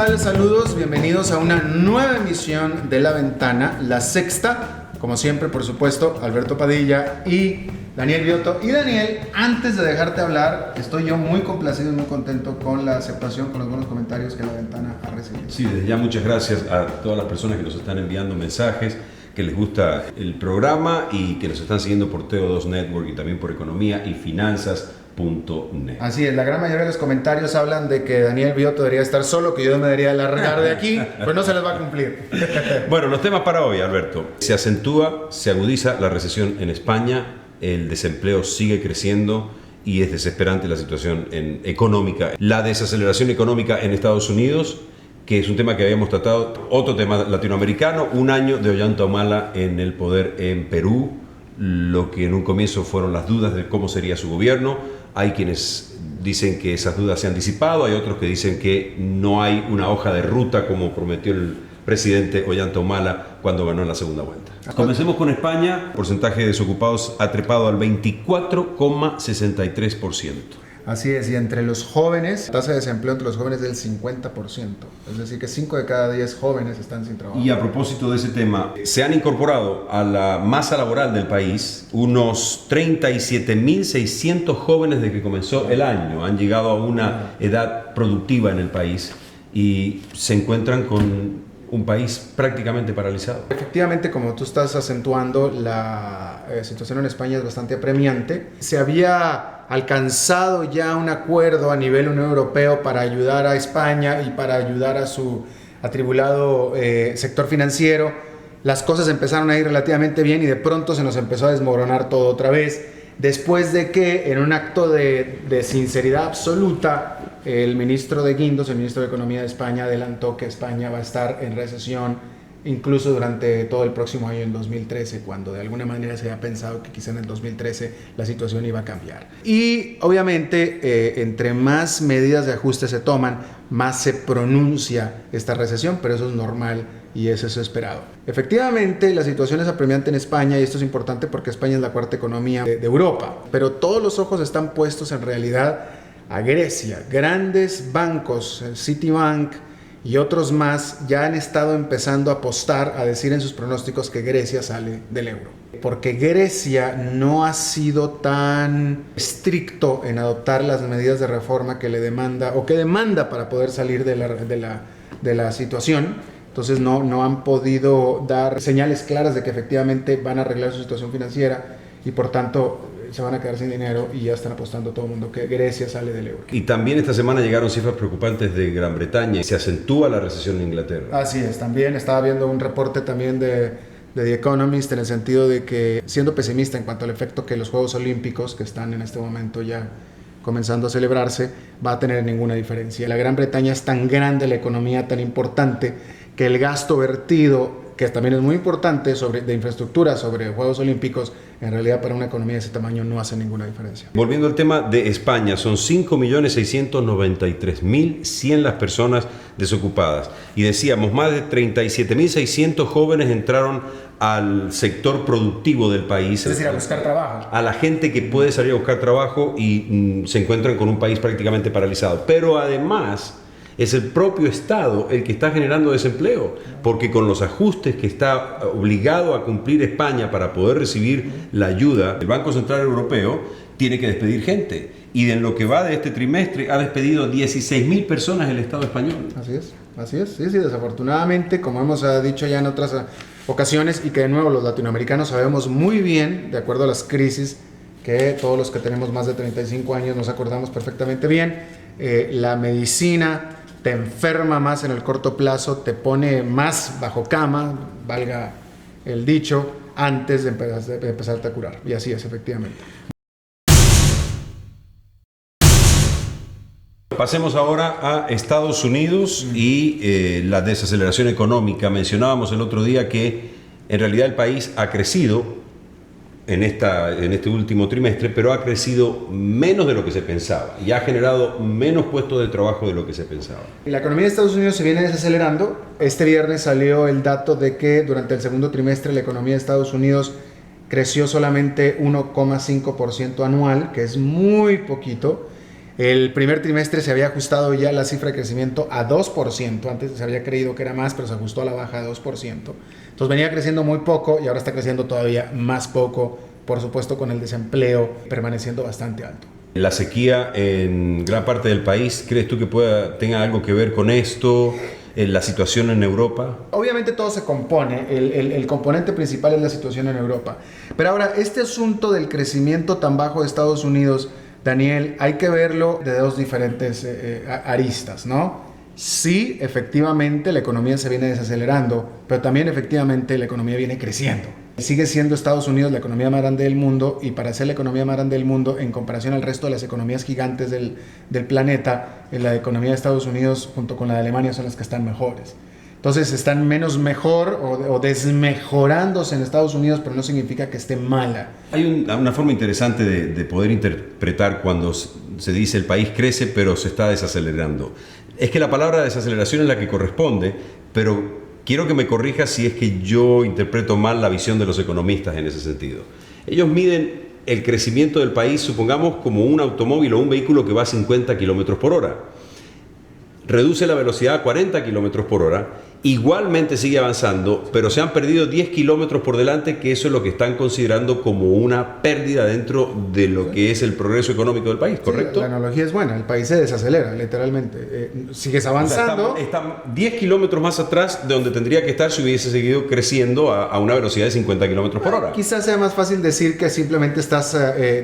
tal? Saludos, bienvenidos a una nueva emisión de La Ventana, la sexta. Como siempre, por supuesto, Alberto Padilla y Daniel Biotto. Y Daniel, antes de dejarte hablar, estoy yo muy complacido y muy contento con la aceptación, con los buenos comentarios que La Ventana ha recibido. Sí, desde ya muchas gracias a todas las personas que nos están enviando mensajes, que les gusta el programa y que nos están siguiendo por TO2 Network y también por Economía y Finanzas.net. Así es, la gran mayoría de los comentarios hablan de que Daniel Biotto debería estar solo, que yo me debería largar de aquí, pues no se les va a cumplir. Bueno, los temas para hoy, Alberto. Se acentúa, se agudiza la recesión en España, el desempleo sigue creciendo y es desesperante la situación económica. La desaceleración económica en Estados Unidos, que es un tema que habíamos tratado, otro tema latinoamericano, un año de Ollanta Humala en el poder en Perú, lo que en un comienzo fueron las dudas de cómo sería su gobierno. Hay quienes dicen que esas dudas se han disipado, hay otros que dicen que no hay una hoja de ruta como prometió el presidente Ollanta Humala cuando ganó en la segunda vuelta. Comencemos con España. El porcentaje de desocupados ha trepado al 24,63%. Así es, y entre los jóvenes, la tasa de desempleo entre los jóvenes es del 50%. Es decir, que 5 de cada 10 jóvenes están sin trabajo. Y a propósito de ese tema, se han incorporado a la masa laboral del país unos 37.600 jóvenes desde que comenzó el año. Han llegado a una edad productiva en el país y se encuentran con un país prácticamente paralizado. Efectivamente, como tú estás acentuando, la situación en España es bastante apremiante. Se había alcanzado ya un acuerdo a nivel Unión Europeo para ayudar a España y para ayudar a su atribulado sector financiero. Las cosas empezaron a ir relativamente bien y de pronto se nos empezó a desmoronar todo otra vez, después de que en un acto de sinceridad absoluta el ministro de Guindos, el ministro de Economía de España, adelantó que España va a estar en recesión incluso durante todo el próximo año, en 2013, cuando de alguna manera se había pensado que quizá en el 2013 la situación iba a cambiar. Y obviamente entre más medidas de ajuste se toman, más se pronuncia esta recesión, pero eso es normal y eso es esperado. Efectivamente, la situación es apremiante en España y esto es importante porque España es la cuarta economía de Europa, pero todos los ojos están puestos en realidad a Grecia. Grandes bancos, el Citibank y otros más, ya han estado empezando a apostar, a decir en sus pronósticos que Grecia sale del euro. Porque Grecia no ha sido tan estricto en adoptar las medidas de reforma que le demanda o que demanda para poder salir de la situación. Entonces no han podido dar señales claras de que efectivamente van a arreglar su situación financiera y por tanto se van a quedar sin dinero y ya están apostando todo el mundo que Grecia sale del euro. Y también esta semana llegaron cifras preocupantes de Gran Bretaña y se acentúa la recesión en Inglaterra. Así es, también estaba viendo un reporte también de The Economist en el sentido de que, siendo pesimista en cuanto al efecto que los Juegos Olímpicos, que están en este momento ya comenzando a celebrarse, va a tener ninguna diferencia. La Gran Bretaña es tan grande, la economía tan importante, que el gasto vertido, que también es muy importante, de infraestructura sobre Juegos Olímpicos, en realidad para una economía de ese tamaño no hace ninguna diferencia. Volviendo al tema de España, son 5.693.100 las personas desocupadas. Y decíamos, más de 37.600 jóvenes entraron al sector productivo del país. Es decir, a buscar trabajo. A la gente que puede salir a buscar trabajo y se encuentran con un país prácticamente paralizado. Pero además es el propio Estado el que está generando desempleo, porque con los ajustes que está obligado a cumplir España para poder recibir la ayuda del Banco Central Europeo, tiene que despedir gente. Y en lo que va de este trimestre ha despedido 16.000 personas el Estado español. Así es, sí, desafortunadamente, como hemos dicho ya en otras ocasiones y que de nuevo los latinoamericanos sabemos muy bien, de acuerdo a las crisis, que todos los que tenemos más de 35 años nos acordamos perfectamente bien, la medicina te enferma más en el corto plazo, te pone más bajo cama, valga el dicho, antes de empezarte a curar. Y así es, efectivamente. Pasemos ahora a Estados Unidos y la desaceleración económica. Mencionábamos el otro día que en realidad el país ha crecido en este último trimestre, pero ha crecido menos de lo que se pensaba y ha generado menos puestos de trabajo de lo que se pensaba. La economía de Estados Unidos se viene desacelerando. Este viernes salió el dato de que durante el segundo trimestre la economía de Estados Unidos creció solamente 1,5% anual, que es muy poquito. El primer trimestre se había ajustado ya la cifra de crecimiento a 2%. Antes se había creído que era más, pero se ajustó a la baja a 2%. Entonces venía creciendo muy poco y ahora está creciendo todavía más poco, por supuesto con el desempleo permaneciendo bastante alto. La sequía en gran parte del país, ¿crees tú que tenga algo que ver con esto? ¿La situación en Europa? Obviamente todo se compone, el componente principal es la situación en Europa. Pero ahora, este asunto del crecimiento tan bajo de Estados Unidos, Daniel, hay que verlo de dos diferentes aristas, ¿no? Sí, efectivamente la economía se viene desacelerando, pero también efectivamente la economía viene creciendo. Sigue siendo Estados Unidos la economía más grande del mundo, y para ser la economía más grande del mundo, en comparación al resto de las economías gigantes del planeta, la economía de Estados Unidos junto con la de Alemania son las que están mejores. Entonces están menos mejor o desmejorándose en Estados Unidos, pero no significa que esté mala. Hay una forma interesante de poder interpretar cuando se dice el país crece pero se está desacelerando. Es que la palabra desaceleración es la que corresponde, pero quiero que me corrijas si es que yo interpreto mal la visión de los economistas en ese sentido. Ellos miden el crecimiento del país, supongamos, como un automóvil o un vehículo que va a 50 kilómetros por hora. Reduce la velocidad a 40 kilómetros por hora, igualmente sigue avanzando, pero se han perdido 10 kilómetros por delante, que eso es lo que están considerando como una pérdida dentro de lo que es el progreso económico del país, ¿correcto? Sí, la analogía es buena, el país se desacelera, literalmente. Sigues avanzando. O sea, están 10 kilómetros más atrás de donde tendría que estar si hubiese seguido creciendo a una velocidad de 50 kilómetros por hora. Quizás sea más fácil decir que simplemente estás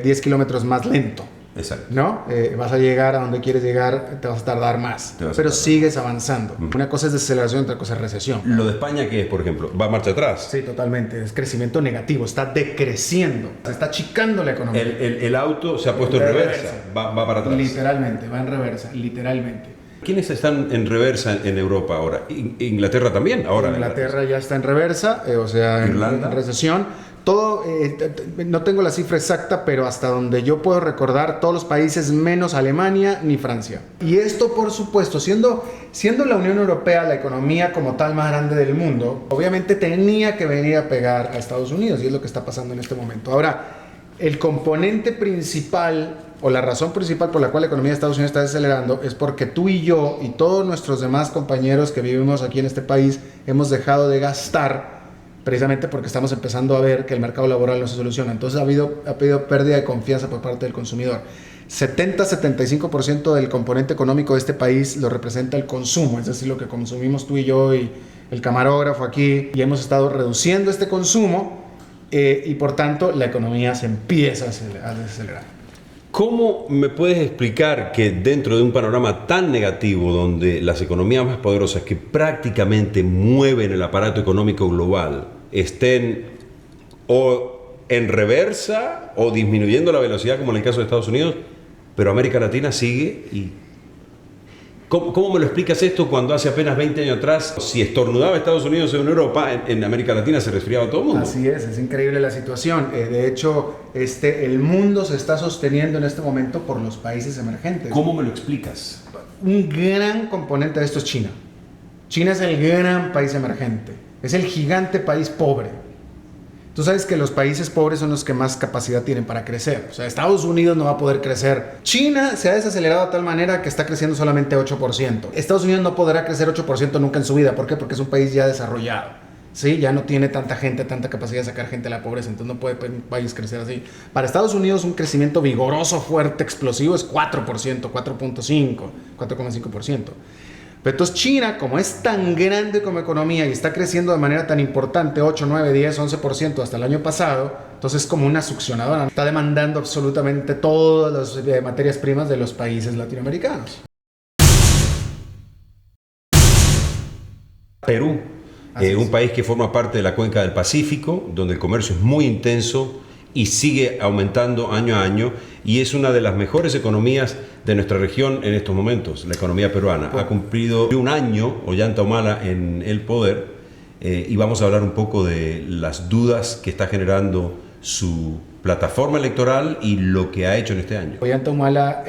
10 kilómetros más lento. Exacto. ¿No? Vas a llegar a donde quieres llegar, te vas a tardar más, pero sigues avanzando. Una cosa es desaceleración, otra cosa es recesión. Lo de España, ¿qué es, por ejemplo? ¿Va marcha atrás? Sí, totalmente. Es crecimiento negativo, está decreciendo, se está achicando la economía. El auto se ha puesto en reversa, va para atrás. Literalmente, va en reversa, literalmente. ¿Quiénes están en reversa en Europa ahora? Inglaterra también, ahora. Inglaterra ya está en reversa, o sea, en recesión. Todo, no tengo la cifra exacta, pero hasta donde yo puedo recordar, todos los países menos Alemania ni Francia. Y esto, por supuesto, siendo la Unión Europea la economía como tal más grande del mundo, obviamente tenía que venir a pegar a Estados Unidos, y es lo que está pasando en este momento. Ahora, el componente principal o la razón principal por la cual la economía de Estados Unidos está desacelerando es porque tú y yo y todos nuestros demás compañeros que vivimos aquí en este país hemos dejado de gastar, precisamente porque estamos empezando a ver que el mercado laboral no se soluciona. Entonces ha habido pérdida de confianza por parte del consumidor. 70-75% del componente económico de este país lo representa el consumo, es decir, lo que consumimos tú y yo y el camarógrafo aquí, y hemos estado reduciendo este consumo y por tanto la economía se empieza a desacelerar. ¿Cómo me puedes explicar que dentro de un panorama tan negativo, donde las economías más poderosas que prácticamente mueven el aparato económico global estén o en reversa o disminuyendo la velocidad, como en el caso de Estados Unidos, pero América Latina sigue? Y ¿Cómo me lo explicas esto cuando hace apenas 20 años atrás, si estornudaba Estados Unidos en Europa, en América Latina se resfriaba todo el mundo? Así es increíble la situación. De hecho, el mundo se está sosteniendo en este momento por los países emergentes. ¿Cómo me lo explicas? Un gran componente de esto es China. China es el gran país emergente, es el gigante país pobre. Tú sabes que los países pobres son los que más capacidad tienen para crecer. O sea, Estados Unidos no va a poder crecer. China se ha desacelerado de tal manera que está creciendo solamente 8%. Estados Unidos no podrá crecer 8% nunca en su vida. ¿Por qué? Porque es un país ya desarrollado. ¿Sí? Ya no tiene tanta gente, tanta capacidad de sacar gente de la pobreza. Entonces no puede un país crecer así. Para Estados Unidos un crecimiento vigoroso, fuerte, explosivo es 4%, 4.5%, 4,5%. Pero entonces China, como es tan grande como economía y está creciendo de manera tan importante, 8, 9, 10, 11% hasta el año pasado, entonces es como una succionadora. Está demandando absolutamente todas las materias primas de los países latinoamericanos. Perú, un país que forma parte de la cuenca del Pacífico, donde el comercio es muy intenso y sigue aumentando año a año, y es una de las mejores economías de nuestra región en estos momentos, la economía peruana. Ha cumplido un año Ollanta Humala en el poder, y vamos a hablar un poco de las dudas que está generando su plataforma electoral y lo que ha hecho en este año. Ollanta Humala,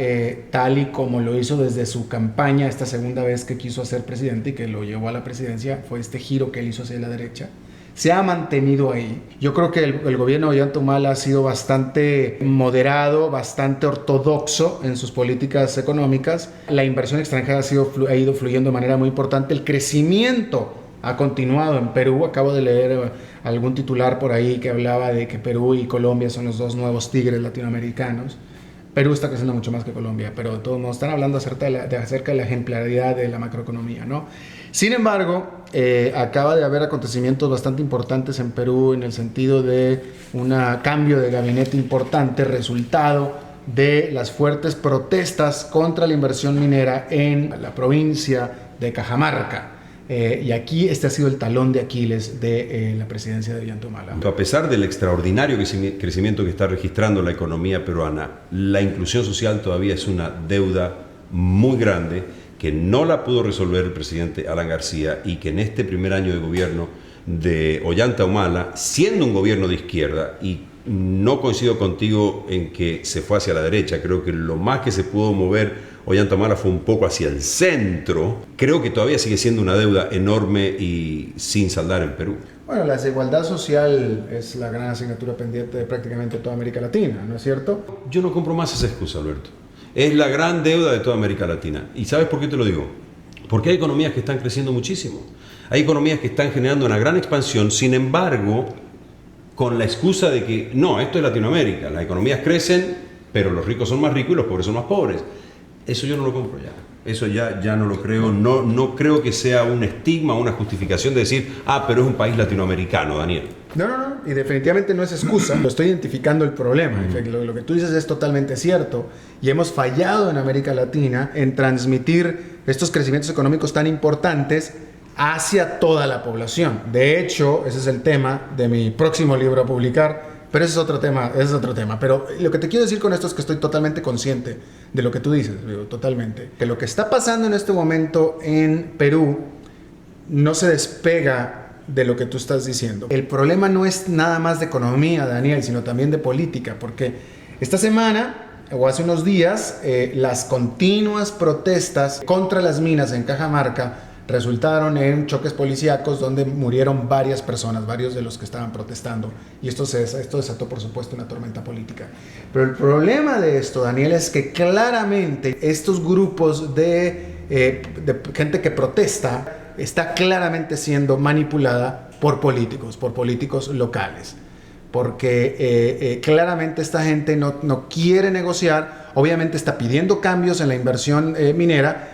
tal y como lo hizo desde su campaña, esta segunda vez que quiso ser presidente y que lo llevó a la presidencia, fue este giro que él hizo hacia la derecha. se ha mantenido ahí. Yo creo que el gobierno de Ollanta Humala ha sido bastante moderado, bastante ortodoxo en sus políticas económicas. La inversión extranjera ha ido fluyendo de manera muy importante. El crecimiento ha continuado en Perú. Acabo de leer algún titular por ahí que hablaba de que Perú y Colombia son los dos nuevos tigres latinoamericanos. Perú está creciendo mucho más que Colombia, pero de todos modos están hablando acerca de la ejemplaridad de la macroeconomía, ¿no? Sin embargo, acaba de haber acontecimientos bastante importantes en Perú en el sentido de un cambio de gabinete importante, resultado de las fuertes protestas contra la inversión minera en la provincia de Cajamarca. Y aquí este ha sido el talón de Aquiles de la presidencia de Ollanta Humala. A pesar del extraordinario crecimiento que está registrando la economía peruana, la inclusión social todavía es una deuda muy grande que no la pudo resolver el presidente Alan García y que en este primer año de gobierno de Ollanta Humala, siendo un gobierno de izquierda, y no coincido contigo en que se fue hacia la derecha, creo que lo más que se pudo mover Ollanta Humala fue un poco hacia el centro. Creo que todavía sigue siendo una deuda enorme y sin saldar en Perú. Bueno, la desigualdad social es la gran asignatura pendiente de prácticamente toda América Latina, ¿no es cierto? Yo no compro más esa excusa, Alberto. Es la gran deuda de toda América Latina. ¿Y sabes por qué te lo digo? Porque hay economías que están creciendo muchísimo. Hay economías que están generando una gran expansión, sin embargo, con la excusa de que no, esto es Latinoamérica, las economías crecen, pero los ricos son más ricos y los pobres son más pobres. Eso yo no lo compro ya. Eso ya no lo creo. No creo que sea un estigma, una justificación de decir, pero es un país latinoamericano, Daniel. No. Y definitivamente no es excusa. Lo estoy identificando el problema. Lo que tú dices es totalmente cierto. Y hemos fallado en América Latina en transmitir estos crecimientos económicos tan importantes hacia toda la población. De hecho, ese es el tema de mi próximo libro a publicar. Pero ese es otro tema. Pero lo que te quiero decir con esto es que estoy totalmente consciente de lo que tú dices, totalmente. Que lo que está pasando en este momento en Perú no se despega de lo que tú estás diciendo. El problema no es nada más de economía, Daniel, sino también de política, porque esta semana o hace unos días las continuas protestas contra las minas en Cajamarca resultaron en choques policíacos donde murieron varias personas, varios de los que estaban protestando. Y esto desató, por supuesto, una tormenta política. Pero el problema de esto, Daniel, es que claramente estos grupos de gente que protesta está claramente siendo manipulada por políticos locales. Porque claramente esta gente no quiere negociar, obviamente está pidiendo cambios en la inversión minera.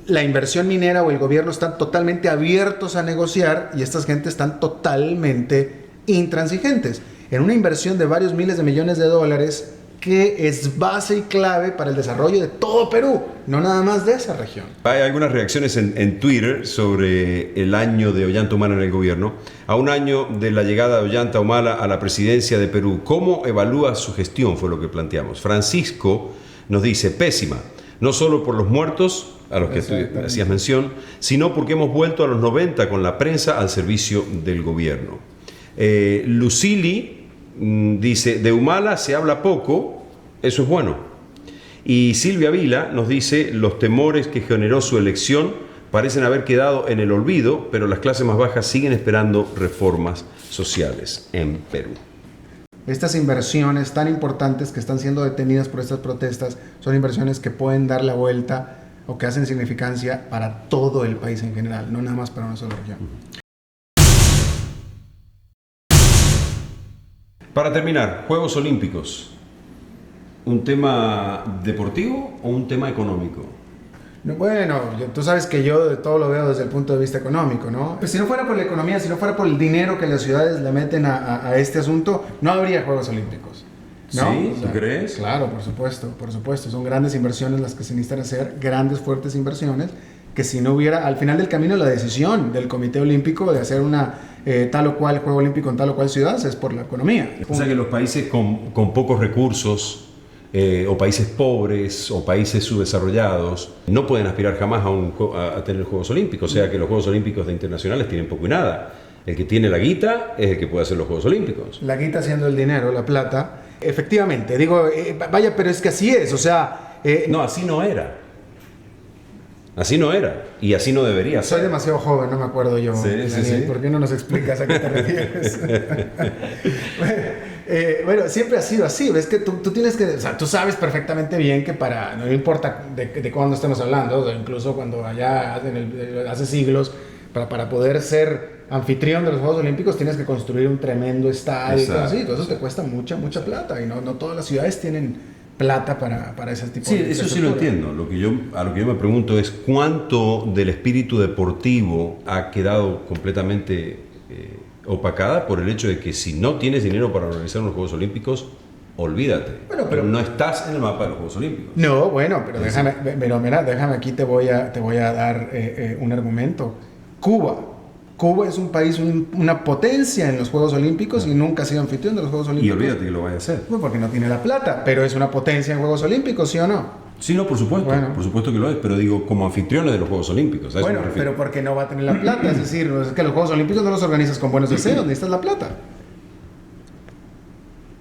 La inversión minera o el gobierno están totalmente abiertos a negociar y estas gentes están totalmente intransigentes en una inversión de varios miles de millones de dólares que es base y clave para el desarrollo de todo Perú, no nada más de esa región. Hay algunas reacciones en Twitter sobre el año de Ollanta Humala en el gobierno, a un año de la llegada de Ollanta Humala a la presidencia de Perú. ¿Cómo evalúa su gestión? Fue lo que planteamos. Francisco nos dice, pésima, no solo por los muertos, a los que tú hacías mención, sino porque hemos vuelto a los 90 con la prensa al servicio del gobierno. Lucili dice, de Humala se habla poco, eso es bueno. Y Silvia Vila nos dice, los temores que generó su elección parecen haber quedado en el olvido, pero las clases más bajas siguen esperando reformas sociales en Perú. Estas inversiones tan importantes que están siendo detenidas por estas protestas son inversiones que pueden dar la vuelta o que hacen significancia para todo el país en general, no nada más para una sola región. Para terminar, Juegos Olímpicos, ¿un tema deportivo o un tema económico? Bueno, tú sabes que yo de todo lo veo desde el punto de vista económico, ¿no? Pues si no fuera por la economía, si no fuera por el dinero que las ciudades le meten a este asunto, no habría Juegos Olímpicos, ¿no? ¿Sí? ¿Tú crees? Claro, por supuesto. Son grandes inversiones las que se necesitan hacer, grandes, fuertes inversiones, que si no hubiera, al final del camino, la decisión del Comité Olímpico de hacer una tal o cual Juego Olímpico en tal o cual ciudad es por la economía. O sea que los países con pocos recursos, o países pobres, o países subdesarrollados, no pueden aspirar jamás a tener Juegos Olímpicos. O sea que los Juegos Olímpicos internacionales tienen poco y nada. El que tiene la guita es el que puede hacer los Juegos Olímpicos. La guita siendo el dinero, la plata. Efectivamente, digo, vaya, pero es que así es, o sea... no, así no era. Así no era y así no debería ser. Soy demasiado joven, no me acuerdo yo. Sí, Daniel, sí. ¿por qué no nos explicas a qué te refieres? Bueno, siempre ha sido así. Es que tú tienes que, o sea, tú sabes perfectamente bien que no importa de cuándo estemos hablando, incluso cuando allá hace siglos, para poder ser anfitrión de los Juegos Olímpicos tienes que construir un tremendo estadio. Exacto. Y todo eso te cuesta mucha plata y no todas las ciudades tienen plata para ese tipo Sí, de eso sí lo entiendo. A lo que yo me pregunto es cuánto del espíritu deportivo ha quedado completamente opacada por el hecho de que si no tienes dinero para organizar unos Juegos Olímpicos, olvídate. Bueno, pero no estás en el mapa de los Juegos Olímpicos. No, bueno, pero déjame aquí te voy a dar un argumento. Cuba es un país, una potencia en los Juegos Olímpicos y nunca ha sido anfitrión de los Juegos Olímpicos. Y olvídate que lo vaya a hacer. Pues porque no tiene la plata, pero es una potencia en Juegos Olímpicos, ¿sí o no? Sí, no, por supuesto. Bueno. Por supuesto que lo es, pero digo, como anfitriones de los Juegos Olímpicos. ¿A eso Bueno, me refiero? pero porque no va a tener la plata, es decir, es que los Juegos Olímpicos no los organizas con buenos deseos, necesitas la plata.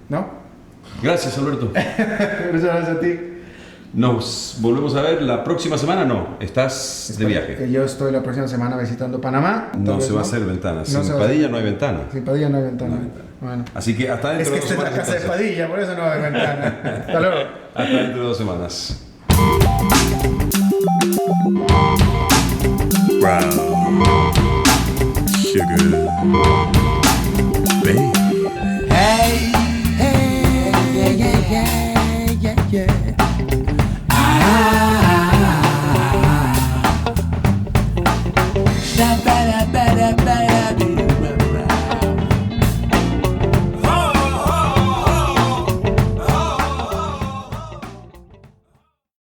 ¿No? Gracias, Alberto. Muchas gracias a ti. Nos volvemos a ver la próxima semana. No, estás de viaje. Que yo estoy la próxima semana visitando Panamá. No se va a hacer ventana. No Sin se va a Padilla hacer. no hay ventana. Sin Padilla no hay ventana. No hay ventana. Bueno. Así que hasta Es dentro que de 2 esta es la semanas. casa de entonces. Padilla, por eso no hay ventana. Hasta luego. Hasta dentro de 2 semanas. Brown sugar baby. Hey, hey, yeah, yeah, yeah, yeah, yeah. Ah, that